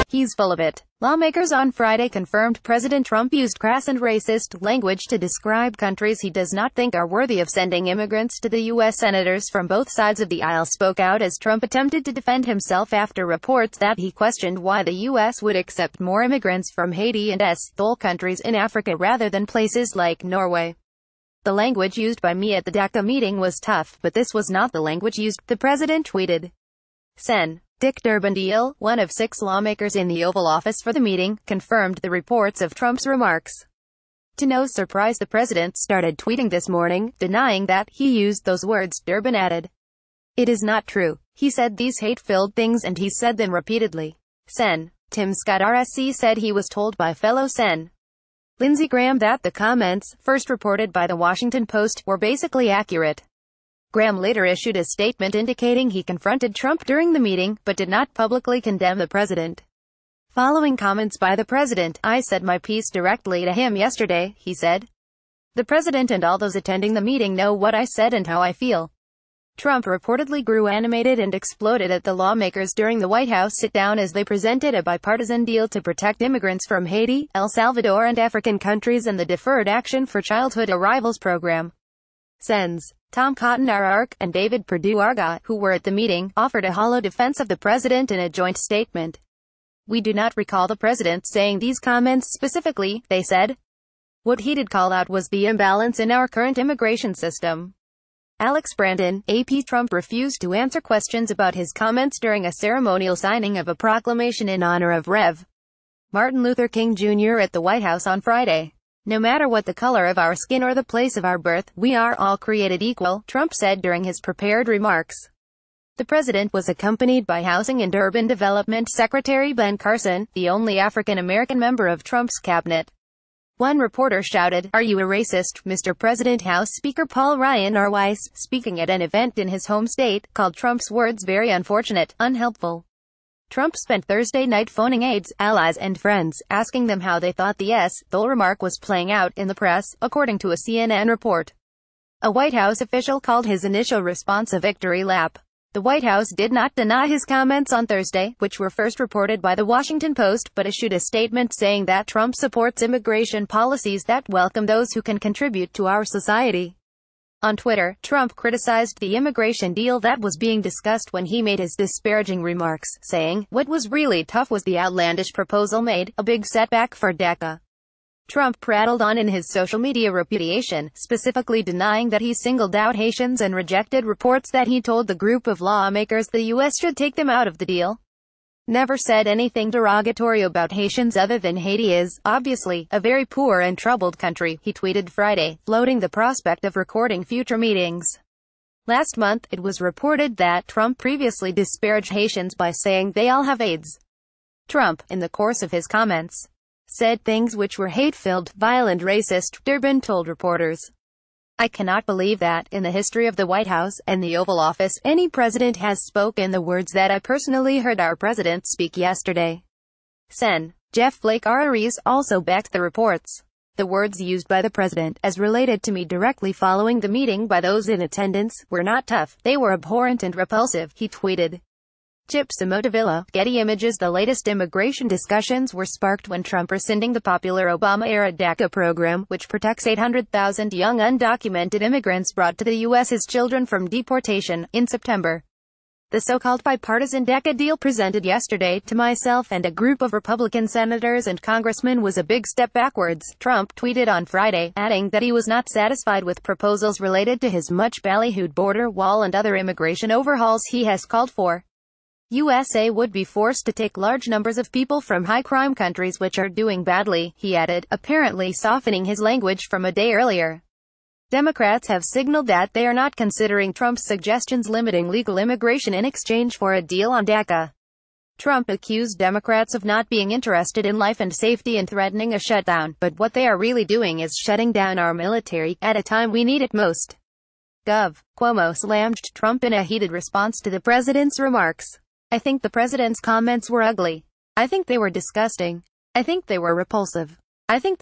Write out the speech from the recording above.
He's full of it. Lawmakers on Friday confirmed President Trump used crass and racist language to describe countries he does not think are worthy of sending immigrants to the U.S. Senators from both sides of the aisle spoke out as Trump attempted to defend himself after reports that he questioned why the U.S. would accept more immigrants from Haiti and thole countries in Africa rather than places like Norway. The language used by me at the DACA meeting was tough, but this was not the language used, the president tweeted. Sen. Dick Durbin, one of 6 lawmakers in the Oval Office for the meeting, confirmed the reports of Trump's remarks. To no surprise, the president started tweeting this morning, denying that he used those words. Durbin added, "It is not true. He said these hate-filled things and he said them repeatedly." Sen. Tim Scott RSC said he was told by fellow Sen. Lindsey Graham that the comments, first reported by the Washington Post, were basically accurate. Graham later issued a statement indicating he confronted Trump during the meeting, but did not publicly condemn the president. Following comments by the president, "I said my piece directly to him yesterday," he said. "The president and all those attending the meeting know what I said and how I feel." Trump reportedly grew animated and exploded at the lawmakers during the White House sit-down as they presented a bipartisan deal to protect immigrants from Haiti, El Salvador and African countries and the Deferred Action for Childhood Arrivals program. Sens. Tom Cotton rhetoric and David Perdue Argot, who were at the meeting, offered a hollow defense of the president in a joint statement. "We do not recall the president saying these comments specifically," they said. "What he did call out was the imbalance in our current immigration system." Alex Brandon, AP. Trump refused to answer questions about his comments during a ceremonial signing of a proclamation in honor of Rev. Martin Luther King Jr. at the White House on Friday. "No matter what the color of our skin or the place of our birth, we are all created equal," Trump said during his prepared remarks. The president was accompanied by Housing and Urban Development Secretary Ben Carson, the only African-American member of Trump's cabinet. One reporter shouted, "Are you a racist, Mr. President?" House Speaker Paul Ryan Weiss, speaking at an event in his home state, called Trump's words very unfortunate, unhelpful. Trump spent Thursday night phoning aides, allies and friends, asking them how they thought the thole remark was playing out in the press, according to a CNN report. A White House official called his initial response a victory lap. The White House did not deny his comments on Thursday, which were first reported by the Washington Post, but issued a statement saying that Trump supports immigration policies that welcome those who can contribute to our society. On Twitter, Trump criticized the immigration deal that was being discussed when he made his disparaging remarks, saying, "What was really tough was the outlandish proposal made, a big setback for DACA." Trump prattled on in his social media repudiation, specifically denying that he singled out Haitians and rejected reports that he told the group of lawmakers the U.S. should take them out of the deal. "Never said anything derogatory about Haitians other than Haiti is, obviously, a very poor and troubled country," he tweeted Friday, floating the prospect of recording future meetings. Last month, it was reported that Trump previously disparaged Haitians by saying they all have AIDS. Trump, in the course of his comments, said things which were hate-filled, vile and racist, Durbin told reporters. "I cannot believe that, in the history of the White House and the Oval Office, any president has spoken the words that I personally heard our president speak yesterday." Sen. Jeff Flake RREs also backed the reports. "The words used by the president, as related to me directly following the meeting by those in attendance, were not tough, they were abhorrent and repulsive," he tweeted. Chip Simotovilla, Getty Images. The latest immigration discussions were sparked when Trump rescinding the popular Obama-era DACA program, which protects 800,000 young undocumented immigrants brought to the U.S. as children from deportation, in September. "The so-called bipartisan DACA deal presented yesterday to myself and a group of Republican senators and congressmen was a big step backwards," Trump tweeted on Friday, adding that he was not satisfied with proposals related to his much ballyhooed border wall and other immigration overhauls he has called for. USA would be forced to take large numbers of people from high-crime countries which are doing badly, he added, apparently softening his language from a day earlier. Democrats have signaled that they are not considering Trump's suggestions limiting legal immigration in exchange for a deal on DACA. Trump accused Democrats of not being interested in life and safety and threatening a shutdown, but what they are really doing is shutting down our military, at a time we need it most. Gov. Cuomo slammed Trump in a heated response to the president's remarks. "I think the president's comments were ugly. I think they were disgusting. I think they were repulsive. I think they